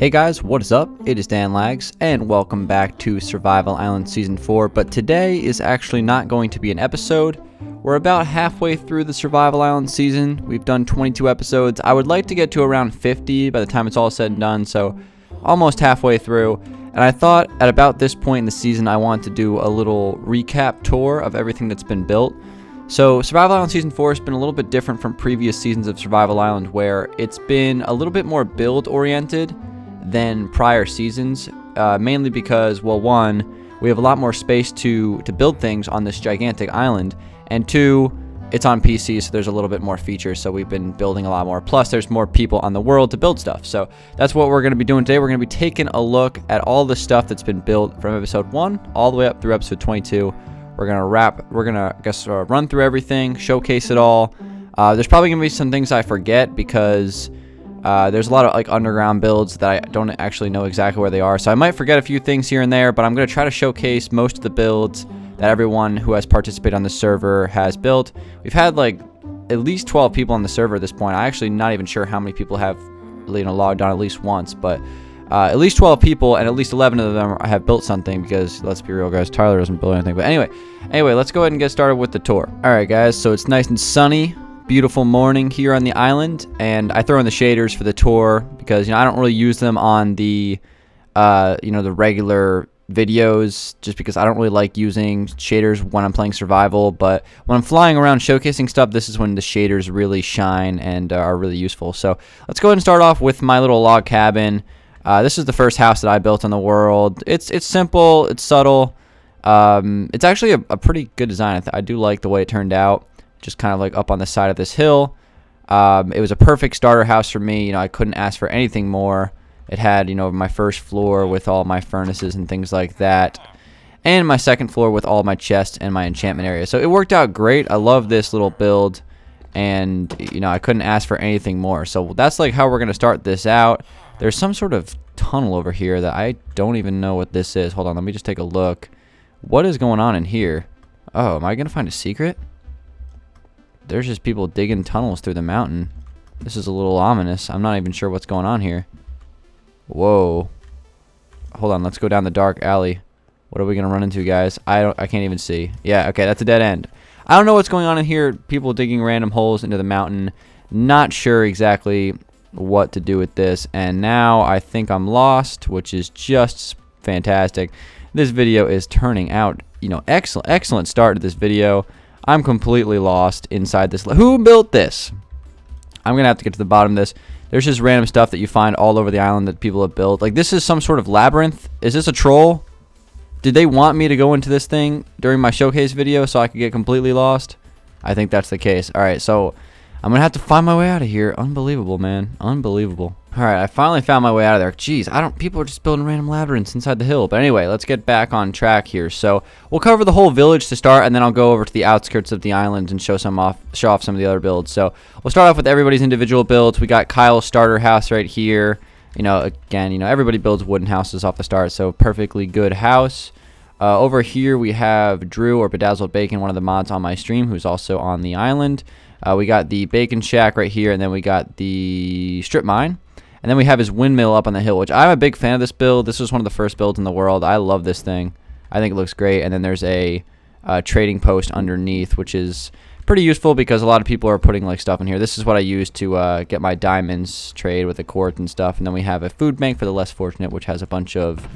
Hey guys, what is up? It is Dangeles, and welcome back to Survival Island Season 4, but today is actually not going to be an episode. We're about halfway through the Survival Island season. We've done 22 episodes. I would like to get to around 50 by the time it's all said and done, so almost halfway through. And I thought at about this point in the season I wanted to do a little recap tour of everything that's been built. So Survival Island Season 4 has been a little bit different from previous seasons of Survival Island, where it's been a little bit more build-oriented than prior seasons, mainly because, well, one, we have a lot more space to build things on this gigantic island, and two, it's on PC, so there's a little bit more features, so we've been building a lot more. Plus, there's more people on the world to build stuff, so that's what we're going to be doing today. We're going to be taking a look at all the stuff that's been built from episode 1 all the way up through episode 22. We're going to run through everything, showcase it all. There's probably going to be some things I forget because there's a lot of underground builds that I don't actually know exactly where they are, so I might forget a few things here and there, but I'm going to try to showcase most of the builds that everyone who has participated on the server has built. We've had at least 12 people on the server at this point. I'm actually not even sure how many people have logged on at least once, but at least 12 people, and at least 11 of them have built something, because let's be real guys, Tyler doesn't build anything. But anyway, let's go ahead and get started with the tour. Alright guys, so it's nice and sunny. Beautiful morning here on the island, and I throw in the shaders for the tour because I don't really use them on the the regular videos, just because I don't really like using shaders when I'm playing survival. But when I'm flying around showcasing stuff, this is when the shaders really shine and are really useful. So let's go ahead and start off with my little log cabin. This is the first house that I built in the world. It's simple, it's subtle. It's actually a pretty good design. I do like the way it turned out. Just kind of up on the side of this hill. It was a perfect starter house for me. I couldn't ask for anything more. It had, my first floor with all my furnaces and things like that, and my second floor with all my chests and my enchantment area. So it worked out great. I love this little build, and I couldn't ask for anything more. So that's how we're gonna start this out. There's some sort of tunnel over here that I don't even know what this is. Hold on, let me just take a look. What is going on in here? Oh, am I gonna find a secret? There's just people digging tunnels through the mountain. This is a little ominous. I'm not even sure what's going on here. Whoa. Hold on, let's go down the dark alley. What are we gonna run into, guys? I can't even see. Yeah, okay, that's a dead end. I don't know what's going on in here. People digging random holes into the mountain. Not sure exactly what to do with this. And now I think I'm lost, which is just fantastic. This video is turning out, excellent start to this video. I'm completely lost inside this. Who built this? I'm going to have to get to the bottom of this. There's just random stuff that you find all over the island that people have built. This is some sort of labyrinth. Is this a troll? Did they want me to go into this thing during my showcase video so I could get completely lost? I think that's the case. Alright, so I'm going to have to find my way out of here. Unbelievable, man. Unbelievable. Alright, I finally found my way out of there. Jeez, people are just building random labyrinths inside the hill. But anyway, let's get back on track here. So we'll cover the whole village to start, and then I'll go over to the outskirts of the island and show off some of the other builds. So we'll start off with everybody's individual builds. We got Kyle's starter house right here. Again, everybody builds wooden houses off the start, so perfectly good house. Over here we have Drew, or Bedazzled Bacon, one of the mods on my stream, who's also on the island. We got the bacon shack right here, and then we got the strip mine. And then we have his windmill up on the hill, which I'm a big fan of this build. This was one of the first builds in the world. I love this thing. I think it looks great. And then there's a trading post underneath, which is pretty useful because a lot of people are putting stuff in here. This is what I use to get my diamonds trade with the quartz and stuff. And then we have a food bank for the less fortunate, which has a bunch of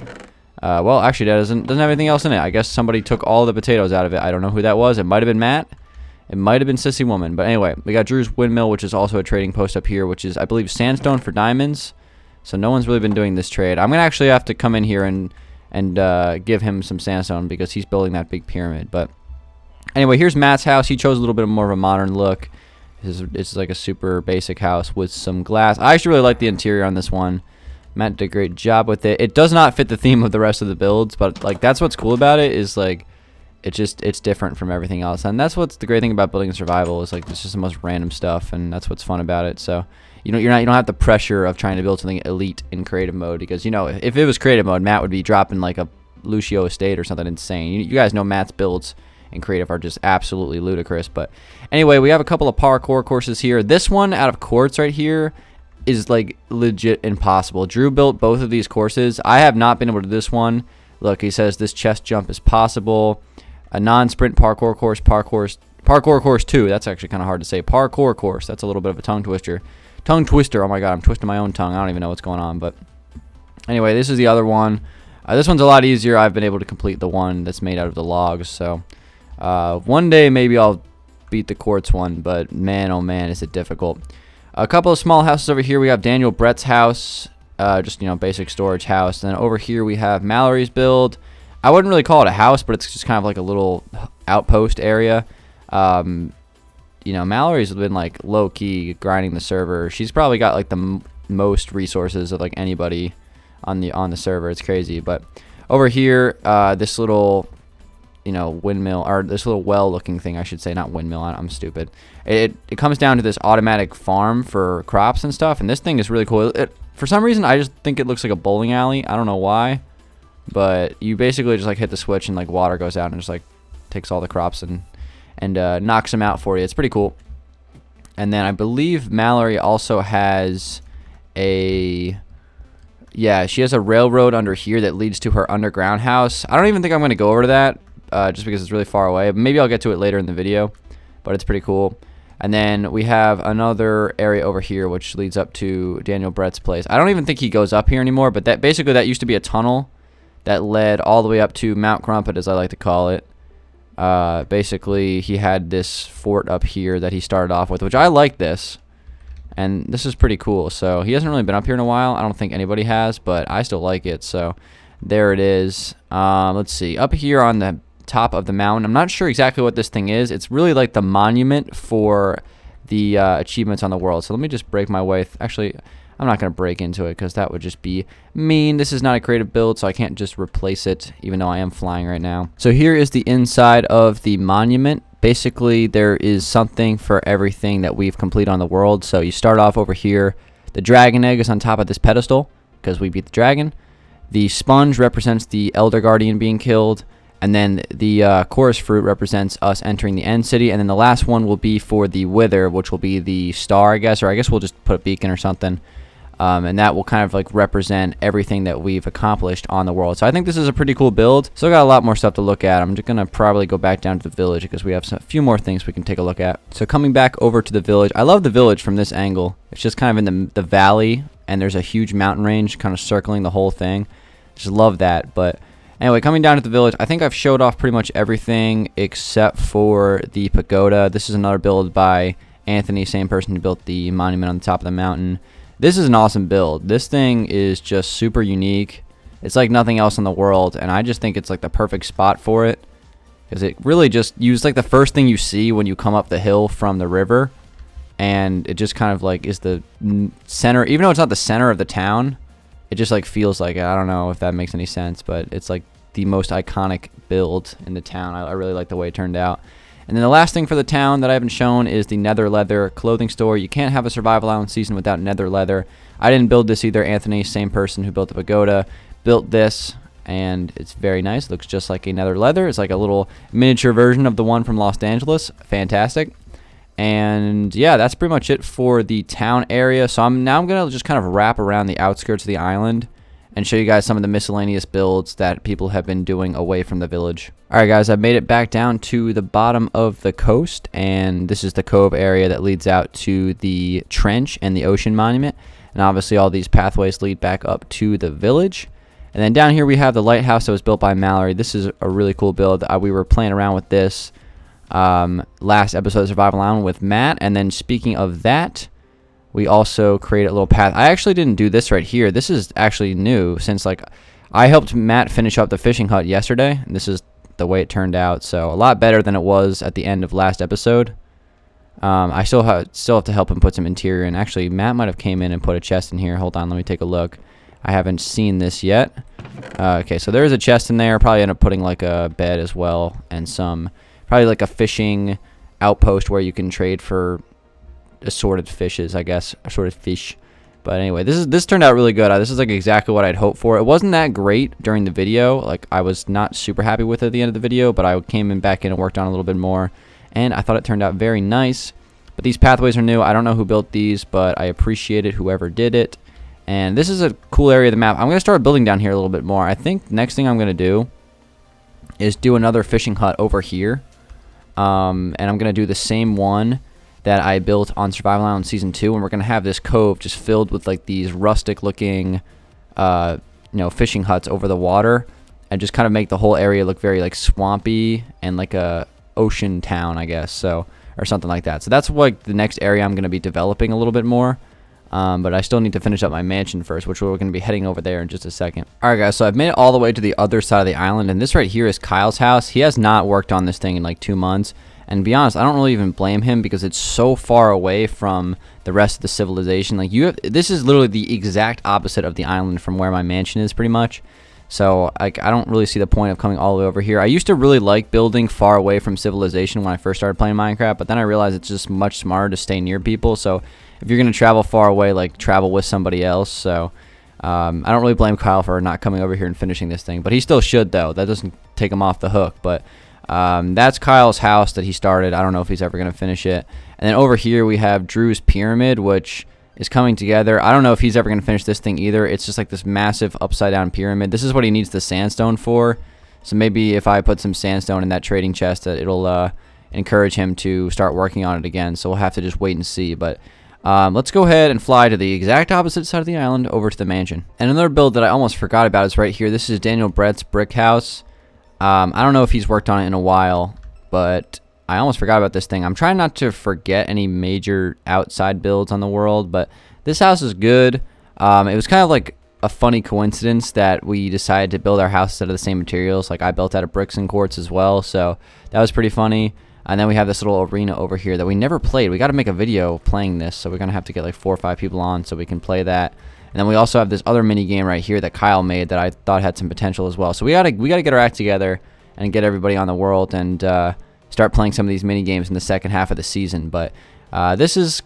well, actually that doesn't have anything else in it. I guess somebody took all the potatoes out of it. I don't know who that was. It might have been Matt. It might have been Sissy Woman. But anyway, we got Drew's windmill, which is also a trading post up here, which is, I believe, sandstone for diamonds. So no one's really been doing this trade. I'm going to actually have to come in here and give him some sandstone because he's building that big pyramid. But anyway, here's Matt's house. He chose a little bit more of a modern look. It's like a super basic house with some glass. I actually really like the interior on this one. Matt did a great job with it. It does not fit the theme of the rest of the builds, but that's what's cool about it, is it's different from everything else. And that's what's the great thing about building in survival, is it's just the most random stuff, and that's what's fun about it. So you don't have the pressure of trying to build something elite in creative mode, because if it was creative mode, Matt would be dropping a Lucio estate or something insane. You guys know Matt's builds in creative are just absolutely ludicrous. But anyway, we have a couple of parkour courses here. This one out of quartz right here is like legit impossible. Drew built both of these courses. I have not been able to do this one. Look, he says this chest jump is possible. A non-sprint parkour course, parkour course 2. That's actually kind of hard to say. Parkour course. That's a little bit of a tongue twister. Tongue twister. Oh my god, I'm twisting my own tongue. I don't even know what's going on. But anyway, this is the other one. This one's a lot easier. I've been able to complete the one that's made out of the logs. So one day maybe I'll beat the quartz one. But man, oh man, is it difficult. A couple of small houses over here. We have Daniel Brett's house. Just, you know, basic storage house. And then over here we have Mallory's build. I wouldn't really call it a house, but it's just kind of like a little outpost area. You know, Mallory's been like low-key grinding the server. She's probably got like the most resources of like anybody on the server. It's crazy. But over here, this little, you know, windmill, or this little well-looking thing, I should say, not windmill. I'm stupid. It comes down to this automatic farm for crops and stuff, and this thing is really cool. For some reason, I just think it looks like a bowling alley. I don't know why. But you basically just like hit the switch and like water goes out and just like takes all the crops and knocks them out for you. It's pretty cool. And then I believe Mallory also has she has a railroad under here that leads to her underground house. I don't even think I'm going to go over to that just because it's really far away. Maybe I'll get to it later in the video, but it's pretty cool. And then we have another area over here which leads up to Daniel Brett's place. I don't even think he goes up here anymore, but that used to be a tunnel that led all the way up to Mount Crumpet, as I like to call it. Basically, he had this fort up here that he started off with, which I like this. And this is pretty cool. So he hasn't really been up here in a while. I don't think anybody has, but I still like it. So there it is. Let's see. Up here on the top of the mountain, I'm not sure exactly what this thing is. It's really like the monument for the achievements on the world. So let me just break my way. Actually, I'm not going to break into it because that would just be mean. This is not a creative build, so I can't just replace it, even though I am flying right now. So here is the inside of the monument. Basically, there is something for everything that we've completed on the world. So you start off over here. The dragon egg is on top of this pedestal because we beat the dragon. The sponge represents the Elder Guardian being killed. And then the chorus fruit represents us entering the end city. And then the last one will be for the wither, which will be the star, I guess. Or I guess we'll just put a beacon or something. And that will kind of like represent everything that we've accomplished on the world. So I think this is a pretty cool build. Still got a lot more stuff to look at. I'm just going to probably go back down to the village because we have a few more things we can take a look at. So coming back over to the village. I love the village from this angle. It's just kind of in the valley, and there's a huge mountain range kind of circling the whole thing. Just love that. But anyway, coming down to the village, I think I've showed off pretty much everything except for the pagoda. This is another build by Anthony, same person who built the monument on the top of the mountain. This is an awesome build. This thing is just super unique. It's like nothing else in the world, and I just think it's like the perfect spot for it because it really just used like the first thing you see when you come up the hill from the river, and it just kind of like is the center. Even though it's not the center of the town, it just like feels like it. I don't know if that makes any sense, but it's like the most iconic build in the town. I really like the way it turned out. And then the last thing for the town that I haven't shown is the Nether Leather clothing store. You can't have a Survival Island season without Nether Leather. I didn't build this either. Anthony, same person who built the pagoda, built this, and it's very nice. It looks just like a Nether Leather. It's like a little miniature version of the one from Los Dangeles. Fantastic. And yeah, that's pretty much it for the town area. So I'm going to just kind of wrap around the outskirts of the island and show you guys some of the miscellaneous builds that people have been doing away from the village. Alright guys, I've made it back down to the bottom of the coast, and this is the cove area that leads out to the trench and the ocean monument. And obviously all these pathways lead back up to the village. And then down here we have the lighthouse that was built by Mallory. This is a really cool build. We were playing around with this last episode of Survival Island with Matt. And then speaking of that, we also created a little path. I actually didn't do this right here. This is actually new since like I helped Matt finish up the fishing hut yesterday. And this is the way it turned out. So a lot better than it was at the end of last episode. I still have to help him put some interior in. Actually, Matt might have came in and put a chest in here. Hold on, let me take a look. I haven't seen this yet. Okay, so there's a chest in there. Probably end up putting like a bed as well and some probably like a fishing outpost where you can trade for assorted fishes, I guess, assorted fish. But anyway, this turned out really good. This is like exactly what I'd hoped for. It wasn't that great during the video. Like I was not super happy with it at the end of the video, but I came back in and worked on a little bit more, and I thought it turned out very nice. But these pathways are new. I don't know who built these, but I appreciate it, whoever did it. And this is a cool area of the map. I'm going to start building down here a little bit more. I think next thing I'm going to do is do another fishing hut over here. And I'm going to do the same one that I built on Survival Island Season 2. And we're going to have this cove just filled with like these rustic looking, fishing huts over the water. And just kind of make the whole area look very like swampy and like a ocean town, I guess. So, or something like that. So that's like the next area I'm going to be developing a little bit more. But I still need to finish up my mansion first, which we're going to be heading over there in just a second. Alright guys, so I've made it all the way to the other side of the island, and this right here is Kyle's house. He has not worked on this thing in like 2 months, and to be honest, I don't really even blame him because it's so far away from the rest of the civilization. Like this is literally the exact opposite of the island from where my mansion is pretty much. So like I don't really see the point of coming all the way over here. I used to really like building far away from civilization when I first started playing Minecraft, but then I realized it's just much smarter to stay near people. So if you're going to travel far away, like travel with somebody else. So I don't really blame Kyle for not coming over here and finishing this thing, but he still should though. That doesn't take him off the hook. But that's Kyle's house that he started. I don't know if he's ever going to finish it. And then over here we have Drew's pyramid, which is coming together. I don't know if he's ever going to finish this thing either. It's just like this massive upside down pyramid. This is what he needs the sandstone for. So maybe if I put some sandstone in that trading chest, it'll encourage him to start working on it again. So we'll have to just wait and see. But let's go ahead and fly to the exact opposite side of the island over to the mansion. And another build that I almost forgot about is right here. This is Daniel Brett's brick house. I don't know if he's worked on it in a while, but I almost forgot about this thing. I'm trying not to forget any major outside builds on the world, but this house is good. It was kind of like a funny coincidence that we decided to build our house out of the same materials. Like I built out of bricks and quartz as well, so that was pretty funny. And then we have this little arena over here that we never played. We got to make a video playing this, so we're going to have to get like 4 or 5 people on so we can play that. And then we also have this other mini game right here that Kyle made that I thought had some potential as well. So we gotta get our act together and get everybody on the world and start playing some of these mini games in the second half of the season. But this is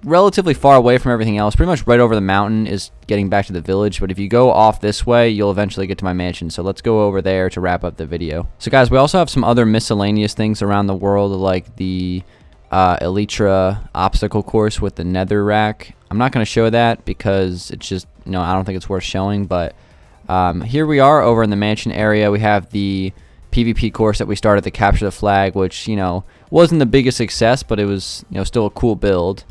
relatively far away from everything else. Pretty much right over the mountain is getting back to the village. But if you go off this way, you'll eventually get to my mansion. So let's go over there to wrap up the video. So guys, we also have some other miscellaneous things around the world, like the Elytra obstacle course with the nether rack. I'm not going to show that because it's just, I don't think it's worth showing. But here we are over in the mansion area. We have the PvP course that we started to capture the flag, which, wasn't the biggest success, but it was, still a cool build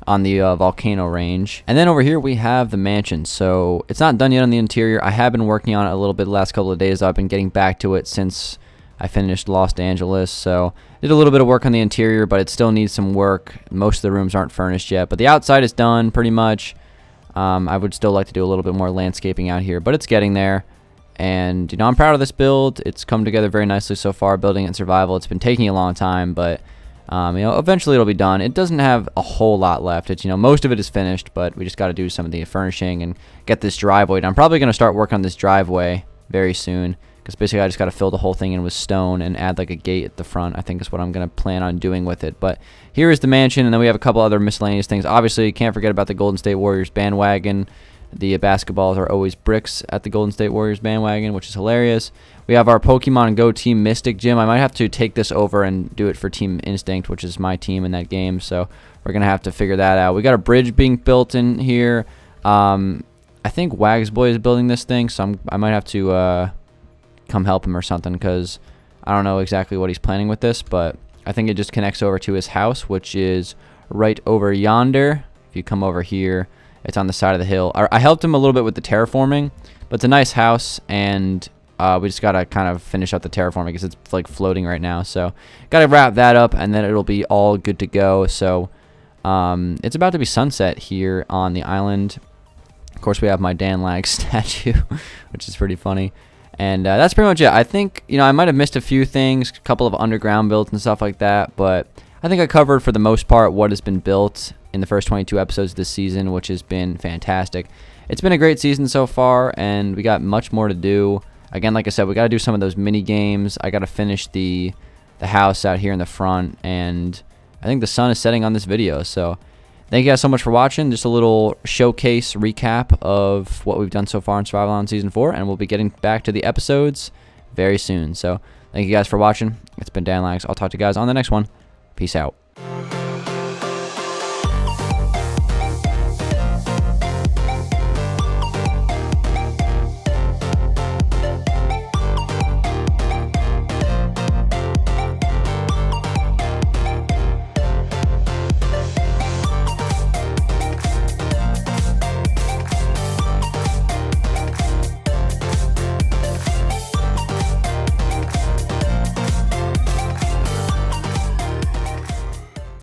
on the volcano range. And then over here we have the mansion. So it's not done yet on the interior. I have been working on it a little bit the last couple of days. I've been getting back to it since I finished Dangeles. So did a little bit of work on the interior, but it still needs some work. Most of the rooms aren't furnished yet, but the outside is done pretty much. I would still like to do a little bit more landscaping out here, but it's getting there. And I'm proud of this build. It's come together very nicely so far, building in survival. It's been taking a long time, but eventually it'll be done. It doesn't have a whole lot left. It's most of it is finished, but we just got to do some of the furnishing and get this driveway done. I'm probably going to start work on this driveway very soon, because basically I just got to fill the whole thing in with stone and add like a gate at the front. I think is what I'm going to plan on doing with it. But here is the mansion, and then we have a couple other miscellaneous things. Obviously, you can't forget about the Golden State Warriors bandwagon. The basketballs are always bricks at the Golden State Warriors bandwagon, which is hilarious. We have our Pokemon Go Team Mystic gym. I might have to take this over and do it for Team Instinct, which is my team in that game. So we're going to have to figure that out. We got a bridge being built in here. I think Wagsboy is building this thing, so I might have to come help him or something, because I don't know exactly what he's planning with this, but I think it just connects over to his house, which is right over yonder. If you come over here, it's on the side of the hill. I helped him a little bit with the terraforming, but it's a nice house, and we just got to kind of finish up the terraforming because it's like floating right now. So got to wrap that up, and then it'll be all good to go. So it's about to be sunset here on the island. Of course, we have my Dangeles statue, which is pretty funny. And that's pretty much it. I think, I might have missed a few things, a couple of underground builds and stuff like that, but I think I covered for the most part what has been built in the first 22 episodes this season, which has been fantastic. It's been a great season so far, and we got much more to do. Again, like I said, we got to do some of those mini games. I got to finish the house out here in the front, and I think the sun is setting on this video. So thank you guys so much for watching. Just a little showcase recap of what we've done so far in Survival Island Season 4, and we'll be getting back to the episodes very soon. So thank you guys for watching. It's been Dangeles. I'll talk to you guys on the next one. Peace out.